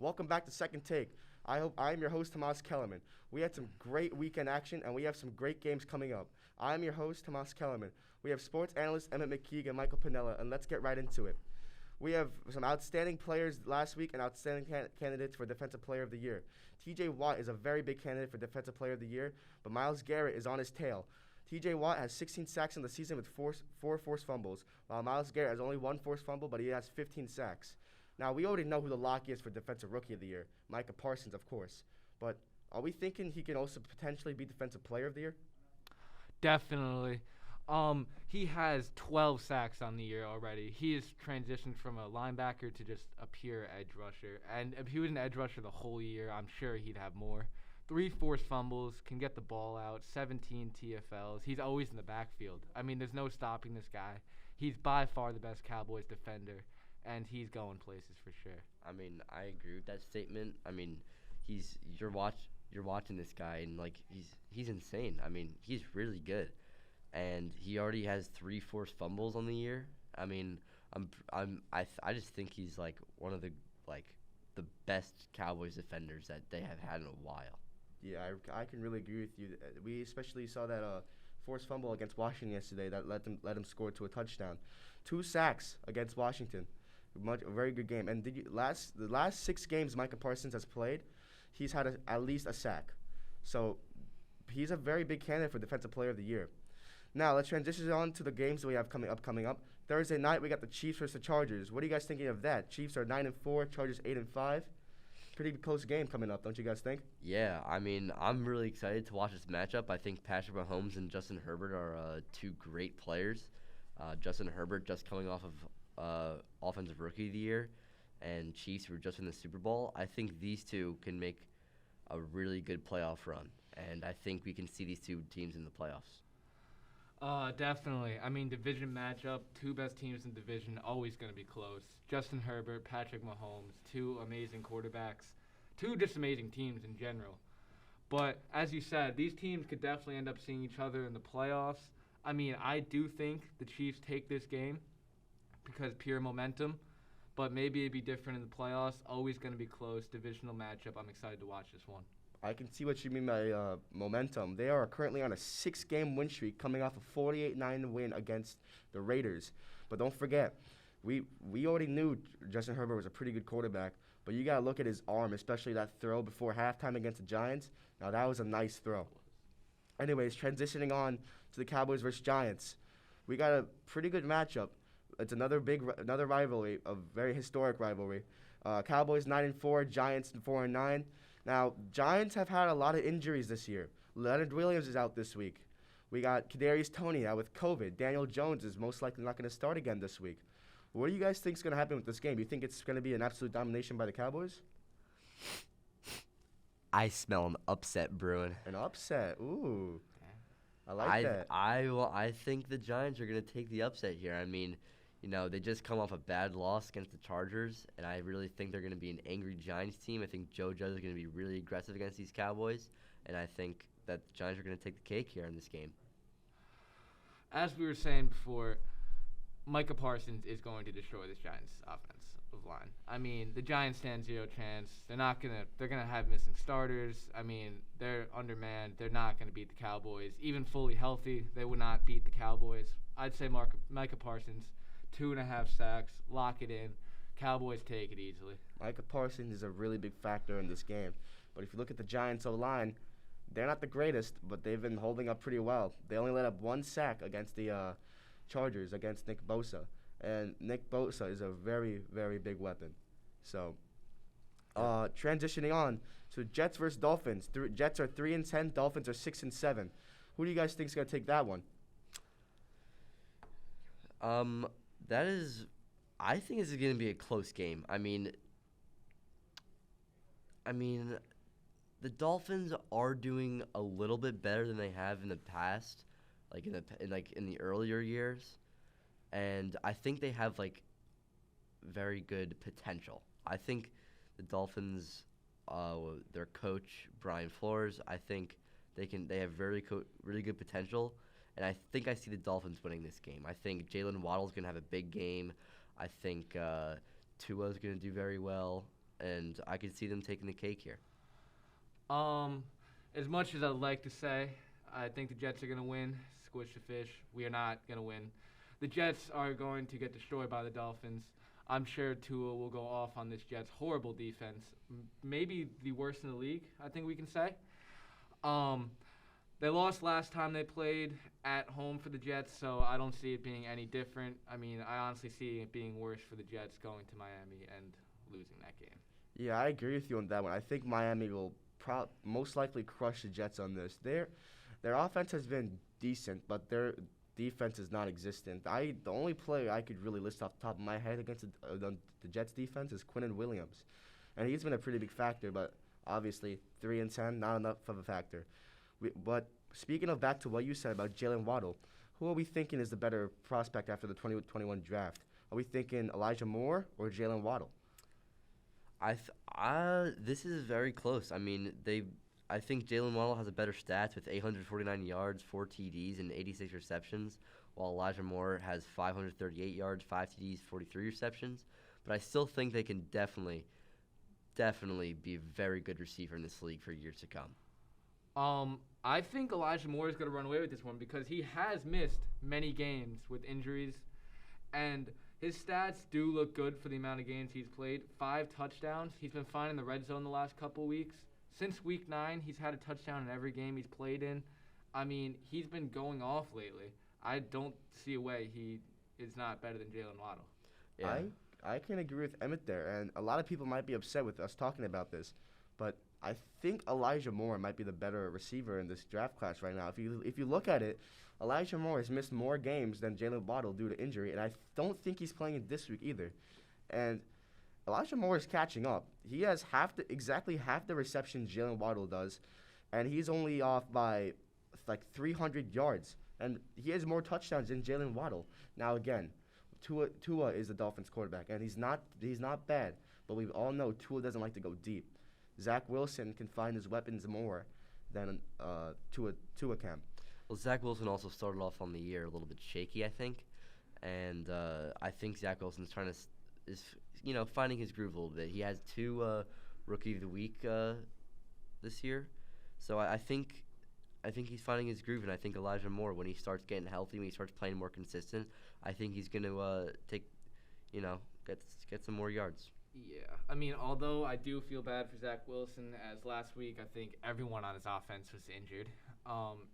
Welcome back to Second Take. I'm your host, Tomas Kellerman. We had some great weekend action, and we have some great games coming up. I'm your host, Tomas Kellerman. We have sports analyst Emmett McKeague and Michael Pinella, and let's get right into it. We have some outstanding players last week and outstanding candidates for Defensive Player of the Year. TJ Watt is a very big candidate for Defensive Player of the Year, but Myles Garrett is on his tail. TJ Watt has 16 sacks in the season with four forced fumbles, while Myles Garrett has only one forced fumble, but he has 15 sacks. Now, we already know who the lock is for Defensive Rookie of the Year, Micah Parsons, of course. But are we thinking he can also potentially be Defensive Player of the Year? Definitely. He has 12 sacks on the year already. He has transitioned from a linebacker to just a pure edge rusher. And if he was an edge rusher the whole year, I'm sure he'd have more. 3 forced fumbles, can get the ball out, 17 TFLs. He's always in the backfield. I mean, there's no stopping this guy. He's by far the best Cowboys defender, and he's going places for sure. I mean, I agree with that statement. I mean, you're watching this guy, and like he's insane. I mean, he's really good, and he already has 3 forced fumbles on the year. I mean, I just think he's like one of the best Cowboys defenders that they have had in a while. Yeah, I can really agree with you. We especially saw that forced fumble against Washington yesterday that let him score to a touchdown. 2 sacks against Washington. A very good game. And the last 6 games Micah Parsons has played, he's had at least a sack. So he's a very big candidate for Defensive Player of the Year. Now let's transition on to the games that we have coming up. Thursday night we got the Chiefs versus the Chargers. What are you guys thinking of that? Chiefs are 9-4, Chargers 8-5. Pretty close game coming up, don't you guys think? Yeah, I mean, I'm really excited to watch this matchup. I think Patrick Mahomes and Justin Herbert are 2 great players. Justin Herbert just coming off of Offensive Rookie of the Year, and Chiefs were just in the Super Bowl. I think these 2 can make a really good playoff run, and I think we can see these 2 teams in the playoffs. Definitely. I mean, division matchup, 2 best teams in division, always going to be close. Justin Herbert, Patrick Mahomes, 2 amazing quarterbacks, 2 just amazing teams in general. But as you said, these teams could definitely end up seeing each other in the playoffs. I mean, I do think the Chiefs take this game because pure momentum, but maybe it'd be different in the playoffs. Always going to be close, divisional matchup. I'm excited to watch this one. I can see what you mean by momentum. They are currently on a 6-game win streak, coming off a 48-9 win against the Raiders. But don't forget, we already knew Justin Herbert was a pretty good quarterback, but you got to look at his arm, especially that throw before halftime against the Giants. Now, that was a nice throw. Anyways, transitioning on to the Cowboys versus Giants. We got a pretty good matchup. It's another rivalry, a very historic rivalry. Cowboys 9-4, Giants 4-9. Now, Giants have had a lot of injuries this year. Leonard Williams is out this week. We got Kadarius Toney out with COVID. Daniel Jones is most likely not going to start again this week. What do you guys think is going to happen with this game? Do you think it's going to be an absolute domination by the Cowboys? I smell an upset brewing. An upset? Ooh. I like that. I think the Giants are going to take the upset here. I mean, they just come off a bad loss against the Chargers, and I really think they're going to be an angry Giants team. I think Joe Judge is going to be really aggressive against these Cowboys, and I think that the Giants are going to take the cake here in this game. As we were saying before, Micah Parsons is going to destroy this Giants offensive line. I mean, the Giants stand 0 chance. They're gonna have missing starters. I mean, they're undermanned. They're not gonna beat the Cowboys. Even fully healthy, they would not beat the Cowboys. I'd say Micah Parsons, 2.5 sacks, lock it in. Cowboys take it easily. Micah Parsons is a really big factor in this game. But if you look at the Giants O-line, they're not the greatest, but they've been holding up pretty well. They only let up 1 sack against the Chargers, against Nick Bosa. And Nick Bosa is a very, very big weapon. So, transitioning on to Jets versus Dolphins. Jets are 3-10, Dolphins are 6-7. Who do you guys think is going to take that one? I think this is going to be a close game. I mean, the Dolphins are doing a little bit better than they have in the past, in the earlier years, and I think they have very good potential. I think the Dolphins, their coach Brian Flores, I think they have really good potential, and I think I see the Dolphins winning this game. I think Jalen Waddle's gonna have a big game. I think Tua's gonna do very well, and I could see them taking the cake here. As much as I'd like to say, I think the Jets are going to win. Squish the fish. We are not going to win. The Jets are going to get destroyed by the Dolphins. I'm sure Tua will go off on this Jets' horrible defense. Maybe the worst in the league, I think we can say. They lost last time they played at home for the Jets, so I don't see it being any different. I mean, I honestly see it being worse for the Jets going to Miami and losing that game. Yeah, I agree with you on that one. I think Miami will most likely crush the Jets on this. Their offense has been decent, but their defense is non-existent. The only player I could really list off the top of my head against the Jets defense is Quinnen Williams, and he's been a pretty big factor. But obviously, 3-10, not enough of a factor. But speaking of back to what you said about Jalen Waddle, who are we thinking is the better prospect after the 2021 draft? Are we thinking Elijah Moore or Jalen Waddle? This is very close. I mean, I think Jalen Waddle has a better stats with 849 yards, 4 TDs, and 86 receptions, while Elijah Moore has 538 yards, 5 TDs, 43 receptions. But I still think they can definitely be a very good receiver in this league for years to come. I think Elijah Moore is going to run away with this one because he has missed many games with injuries, and his stats do look good for the amount of games he's played. 5 touchdowns. He's been fine in the red zone the last couple weeks. Since week 9, he's had a touchdown in every game he's played in. I mean, he's been going off lately. I don't see a way he is not better than Jalen Waddle. Yeah. I can agree with Emmett there, and a lot of people might be upset with us talking about this, but I think Elijah Moore might be the better receiver in this draft class right now. If you look at it, Elijah Moore has missed more games than Jalen Waddle due to injury, and I don't think he's playing this week either. And Elijah Moore is catching up. He has exactly half the receptions Jalen Waddle does, and he's only off by like 300 yards. And he has more touchdowns than Jalen Waddle. Now again, Tua is the Dolphins quarterback, and he's not bad, but we all know Tua doesn't like to go deep. Zach Wilson can find his weapons more than Tua can. Well, Zach Wilson also started off on the year a little bit shaky, I think, and I think Zach Wilson's finding his groove a little bit. He has 2 Rookie of the Week this year, so I think he's finding his groove, and I think Elijah Moore, when he starts getting healthy, when he starts playing more consistent, I think he's going to get some more yards. Yeah, I mean, although I do feel bad for Zach Wilson, as last week I think everyone on his offense was injured.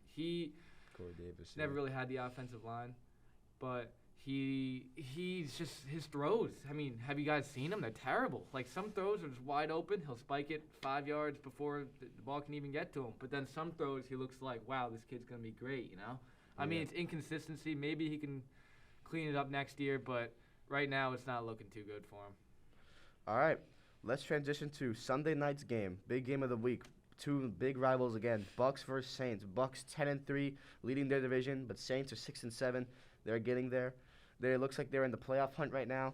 He Corey Davis never really had the offensive line, but he's just his throws. I mean, have you guys seen him? They're terrible. Like, some throws are just wide open. He'll spike it 5 yards before the ball can even get to him. But then some throws he looks like, wow, this kid's gonna be great. I mean, it's inconsistency. Maybe he can clean it up next year, but right now it's not looking too good for him. All right, let's transition to Sunday night's game. Big game of the week. 2 big rivals again. Bucs versus Saints. Bucs 10-3, leading their division, but Saints are 6-7. They're getting there. It looks like they're in the playoff hunt right now.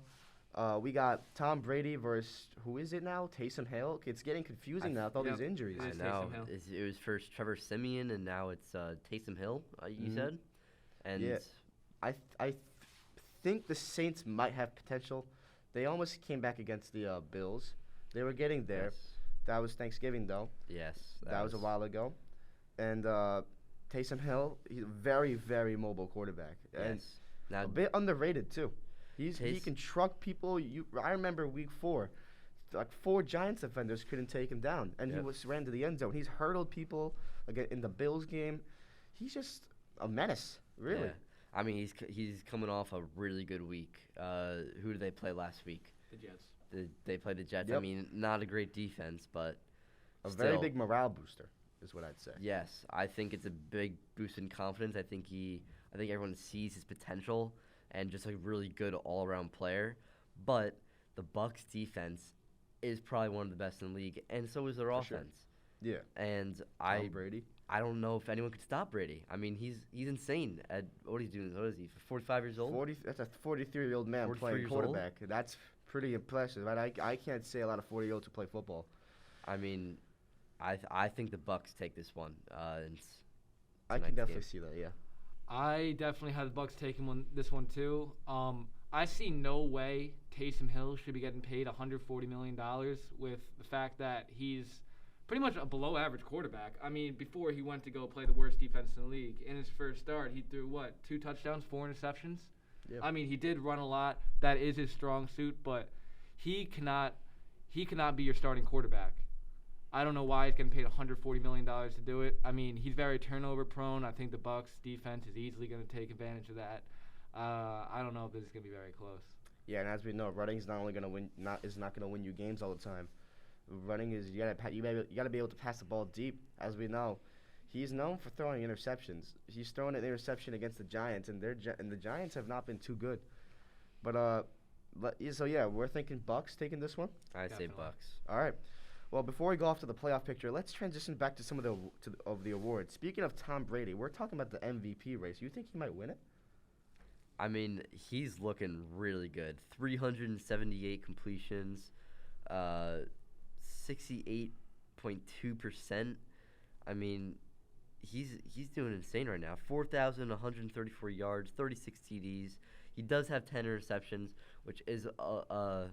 We got Tom Brady versus, who is it now? Taysom Hill. It's getting confusing now with all these injuries. It is I know. Taysom Hill. It was first Trevor Siemian, and now it's Taysom Hill. You said, and yeah, I think the Saints might have potential. They almost came back against the Bills. They were getting there. Yes. That was Thanksgiving, though. Yes. That was a while ago. And Taysom Hill, he's a very, very mobile quarterback. Yes. And Now, a bit underrated, too. He can truck people. I remember week 4, like 4 Giants defenders couldn't take him down, and he ran to the end zone. He's hurdled people again in the Bills game. He's just a menace, really. Yeah. I mean, he's coming off a really good week. Who did they play last week? The Jets. They played the Jets. Yep. I mean, not a great defense, but Very big morale booster is what I'd say. Yes, I think it's a big boost in confidence. I think everyone sees his potential and just a really good all-around player. But the Bucs defense is probably one of the best in the league, and so is their For offense. Sure. Yeah. And Tom Brady. I don't know if anyone could stop Brady. I mean, he's insane at what he's doing. What is he? 45 years old? That's a 43-year-old man 43 playing years quarterback. That's pretty impressive. I can't say a lot of 40-year-olds who play football. I mean, I think the Bucs take this one. I can definitely see that. Yeah. I definitely had the Bucs taking this one too. I see no way Taysom Hill should be getting paid $140 million with the fact that he's pretty much a below-average quarterback. I mean, before he went to go play the worst defense in the league, in his first start, he threw, 2 touchdowns, 4 interceptions? Yep. I mean, he did run a lot. That is his strong suit, but he cannot be your starting quarterback. I don't know why he's getting paid $140 million to do it. I mean, he's very turnover-prone. I think the Bucs defense is easily going to take advantage of that. I don't know if this is going to be very close. Yeah, and as we know, running's not only gonna win, is not gonna win you games all the time. Running is you gotta be able to pass the ball deep. As we know, he's known for throwing interceptions. He's thrown an interception against the Giants, and the Giants have not been too good. But so yeah, we're thinking Bucs taking this one. I say Definitely. Bucs. All right. Well, before we go off to the playoff picture, let's transition back to some of the awards. Speaking of Tom Brady, we're talking about the MVP race. You think he might win it? I mean, he's looking really good. 378 completions, 68.2%. I mean, he's doing insane right now. 4,134 yards, 36 TDs. He does have 10 interceptions, which is a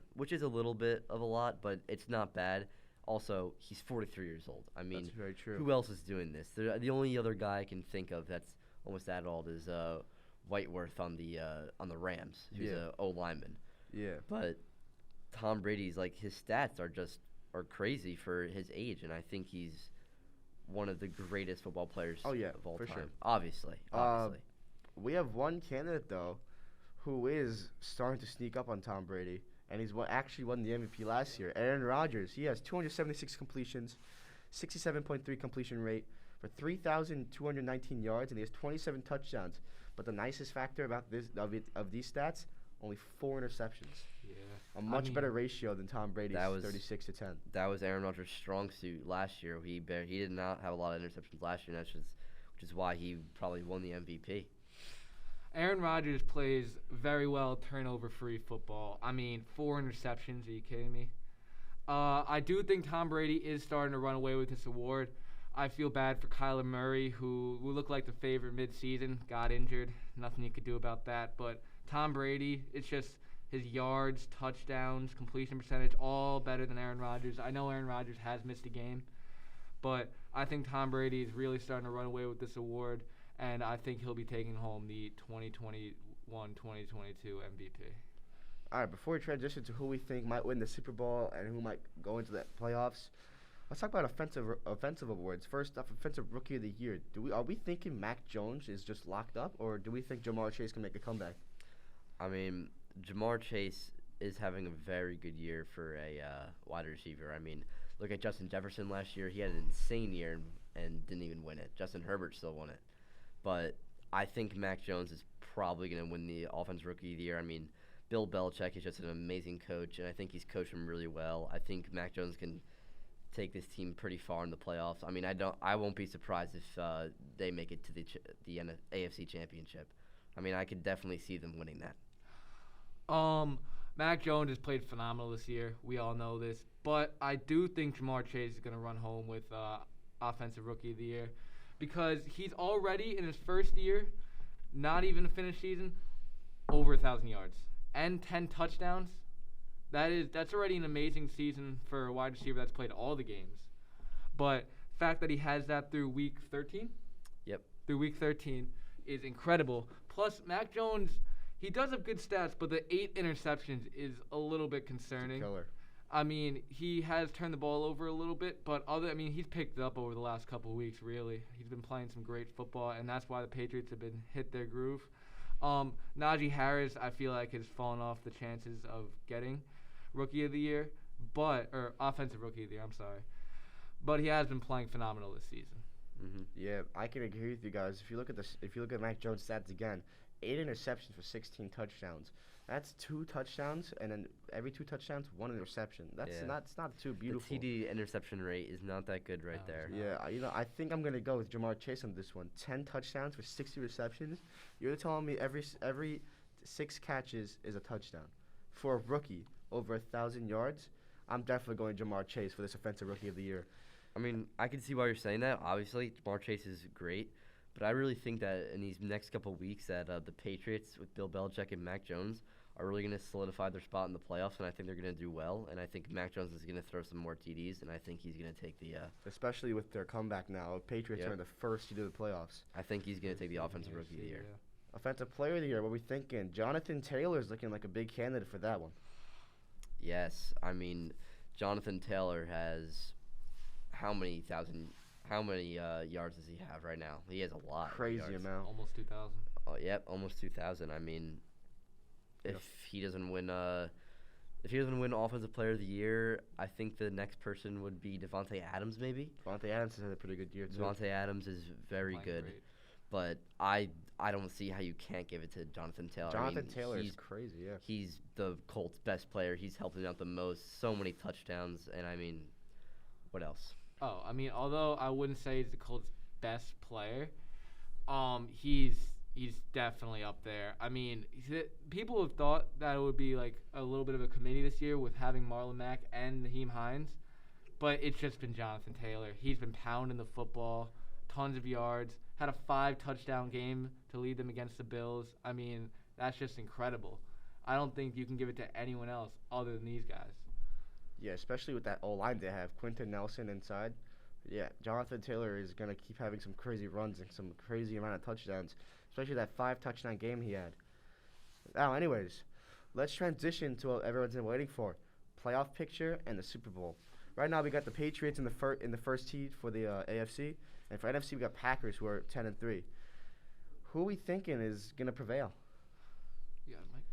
little bit of a lot, but it's not bad. Also, he's 43 years old. I mean, That's very true. who else is doing this? The only other guy I can think of that's almost that old is Whiteworth on the Rams, who's a O lineman. Yeah. But Tom Brady's his stats are crazy for his age, and I think he's one of the greatest football players Oh, yeah, of all for time. sure. Obviously. We have one candidate though, who is starting to sneak up on Tom Brady, and he's actually won the MVP last year. Aaron Rodgers. He has 276 completions, 67.3 completion rate for 3,219 yards, and he has 27 touchdowns. But the nicest factor about of these stats, only 4 interceptions. Yeah. A much better ratio than Tom Brady's 36 to 10. That was Aaron Rodgers' strong suit last year. He did not have a lot of interceptions last year, and which is why he probably won the MVP. Aaron Rodgers plays very well turnover-free football. I mean, 4 interceptions. Are you kidding me? I do think Tom Brady is starting to run away with this award. I feel bad for Kyler Murray, who looked like the favorite midseason, got injured. Nothing you could do about that. But Tom Brady, it's just his yards, touchdowns, completion percentage, all better than Aaron Rodgers. I know Aaron Rodgers has missed a game, but I think Tom Brady is really starting to run away with this award, and I think he'll be taking home the 2021-2022 MVP. All right, before we transition to who we think might win the Super Bowl and who might go into the playoffs, let's talk about offensive awards. First off, Offensive Rookie of the Year. Are we thinking Mac Jones is just locked up, or do we think Jamar Chase can make a comeback? I mean, Jamar Chase is having a very good year for a wide receiver. I mean, look at Justin Jefferson last year. He had an insane year and didn't even win it. Justin Herbert still won it. But I think Mac Jones is probably going to win the Offensive Rookie of the Year. I mean, Bill Belichick is just an amazing coach, and I think he's coached him really well. I think Mac Jones can take this team pretty far in the playoffs. I mean, I won't be surprised if they make it to the AFC Championship. I mean, I could definitely see them winning that. Mac Jones has played phenomenal this year. We all know this. But I do think Jamar Chase is going to run home with Offensive Rookie of the Year because he's already in his first year, not even a finished season, over 1,000 yards and 10 touchdowns. That's already an amazing season for a wide receiver that's played all the games. But the fact that he has that through week 13? Yep. Through week 13 is incredible. Plus, Mac Jones, he does have good stats, but the 8 interceptions is a little bit concerning. Killer. I mean, he has turned the ball over a little bit, but he's picked it up over the last couple of weeks, really. He's been playing some great football, and that's why the Patriots have been hit their groove. Najee Harris, I feel like, has fallen off the chances of getting Rookie of the Year, or Offensive Rookie of the Year, I'm sorry. But he has been playing phenomenal this season. Mm-hmm. Yeah, I can agree with you guys. If you look at Mac Jones' stats again, 8 interceptions for 16 touchdowns. That's 2 touchdowns, and then every 2 touchdowns, 1 interception. That's not too beautiful. The TD interception rate is not that good right there. Yeah, I think I'm gonna go with Jamar Chase on this one. 10 touchdowns for 60 receptions. You're telling me every 6 catches is a touchdown for a rookie over 1,000 yards? I'm definitely going Jamar Chase for this Offensive Rookie of the Year. I mean, I can see why you're saying that. Obviously, Jamar Chase is great, but I really think that in these next couple of weeks that the Patriots with Bill Belichick and Mac Jones are really going to solidify their spot in the playoffs, and I think they're going to do well. And I think Mac Jones is going to throw some more TDs, and I think he's going to take the. Especially with their comeback now, Patriots Yep. are the first to do the playoffs. I think he's going to take the offensive rookie of the year. Offensive player of the year, what are we thinking? Jonathan Taylor's looking like a big candidate for that one. Yes, I mean, Jonathan Taylor has how many yards does he have right now? He has a lot. Crazy of yards. amount. Almost 2,000. Oh, yep, almost 2,000. I mean, if he doesn't win, Offensive Player of the Year, I think the next person would be Devontae Adams, maybe. Devontae Adams has had a pretty good year too. Devontae Adams is very Playing good, great. but I don't see how you can't give it to Jonathan Taylor. Jonathan I mean, Taylor is he's crazy, yeah. He's the Colts' best player. He's helping out the most. So many touchdowns, and I mean, what else? Oh, I mean, although I wouldn't say he's the Colts' best player, he's definitely up there. I mean, people have thought that it would be like a little bit of a committee this year with having Marlon Mack and Naheem Hines, but it's just been Jonathan Taylor. He's been pounding the football, tons of yards, had a 5-touchdown game to lead them against the Bills. I mean, that's just incredible. I don't think you can give it to anyone else other than these guys. Yeah, especially with that O-line they have. Quentin Nelson inside. Yeah, Jonathan Taylor is going to keep having some crazy runs and some crazy amount of touchdowns, especially that 5-touchdown game he had. Now, anyways, let's transition to what everyone's been waiting for, playoff picture and the Super Bowl. Right now, we got the Patriots in the first seed for the AFC, and for NFC, we got Packers who are 10-3. Who are we thinking is going to prevail? You got it, Mike?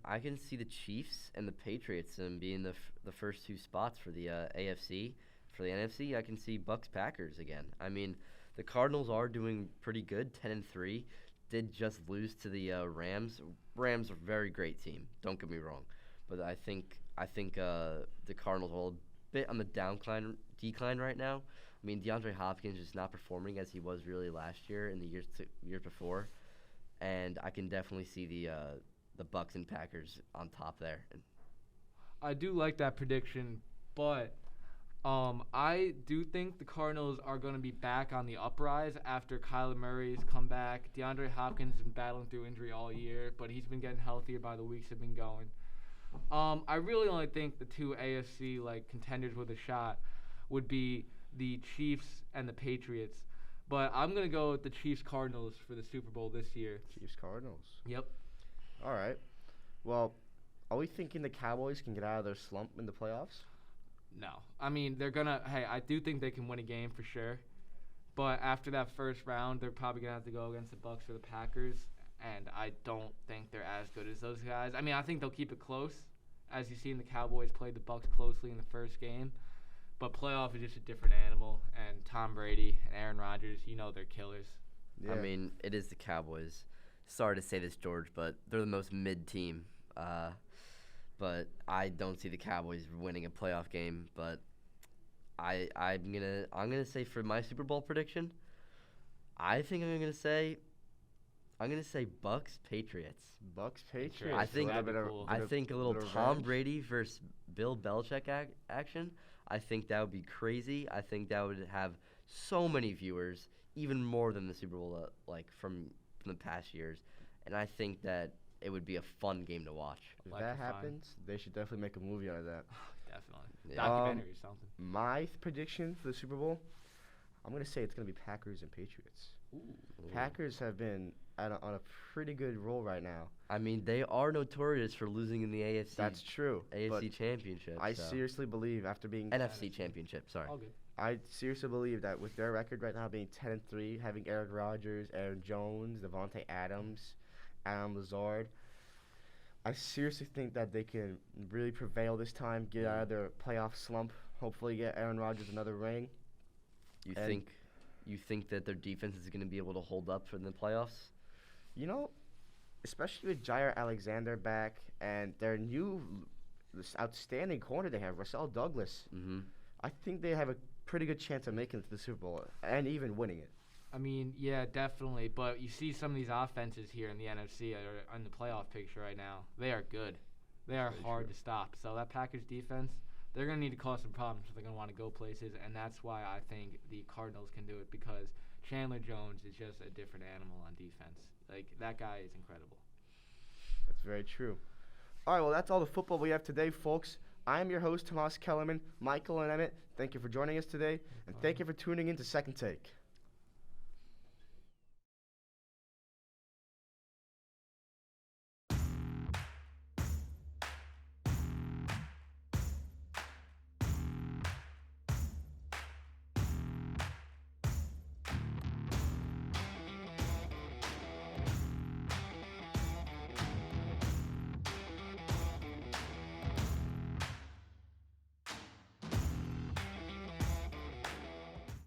I can see the Chiefs and the Patriots being the first two spots for the AFC. For the NFC, I can see Bucs Packers again. I mean, the Cardinals are doing pretty good, 10-3. Did just lose to the Rams. Rams are a very great team. Don't get me wrong, but I think the Cardinals are a bit on the decline right now. I mean, DeAndre Hopkins is not performing as he was really last year and the years before, and I can definitely see the Bucs and Packers on top there. I do like that prediction, but I do think the Cardinals are going to be back on the uprise after Kyler Murray's come back. DeAndre Hopkins has been battling through injury all year, but he's been getting healthier by the weeks have been going. I really only think the two AFC contenders with a shot would be the Chiefs and the Patriots, but I'm going to go with the Chiefs-Cardinals for the Super Bowl this year. Chiefs-Cardinals. Yep. All right. Well, are we thinking the Cowboys can get out of their slump in the playoffs? No. I mean, I do think they can win a game for sure. But after that first round, they're probably going to have to go against the Bucs or the Packers. And I don't think they're as good as those guys. I mean, I think they'll keep it close. As you've seen, the Cowboys played the Bucs closely in the first game. But playoff is just a different animal. And Tom Brady and Aaron Rodgers, they're killers. Yeah. I mean, it is the Cowboys. Sorry to say this, George, but they're the most mid team. But I don't see the Cowboys winning a playoff game. But I'm gonna say for my Super Bowl prediction, I think I'm gonna say Bucs Patriots. Bucs Patriots. I think That'd be cool. I think a little bit of Tom revenge. Brady versus Bill Belichick action. I think that would be crazy. I think that would have so many viewers, even more than the Super Bowl, from the past years. And I think that it would be a fun game to watch. If Like that to find. happens, they should definitely make a movie out of that. Definitely. Yeah. Documentary or something. My prediction for the Super Bowl, I'm going to say it's going to be Packers and Patriots. Ooh. Packers have been on a pretty good roll right now. I mean, they are notorious for losing in the AFC. That's true. but AFC Championship. I so. seriously believe after being NFC Championship. Sorry. All good. I seriously believe that with their record right now being 10-3, having Eric Rodgers, Aaron Jones, Devontae Adams, Alan Lazard, I seriously think that they can really prevail this time, get out of their playoff slump, hopefully get Aaron Rodgers another ring. And- You think that their defense is going to be able to hold up for the playoffs? Especially with Jair Alexander back and their this outstanding corner they have, Russell Douglas, Mm-hmm. I think they have a pretty good chance of making it to the Super Bowl and even winning it. I mean, yeah, definitely. But you see some of these offenses here in the NFC are in the playoff picture right now. They are good. They are Very hard true. to stop. So that Packers defense, they're going to need to cause some problems if they're going to want to go places. And that's why I think the Cardinals can do it, because Chandler Jones is just a different animal on defense. That guy is incredible. very true. All right, well, that's all the football we have today, folks. I am your host, Tomas Kellerman. Michael and Emmett, thank you for joining us today, and thank you for tuning in to Second Take.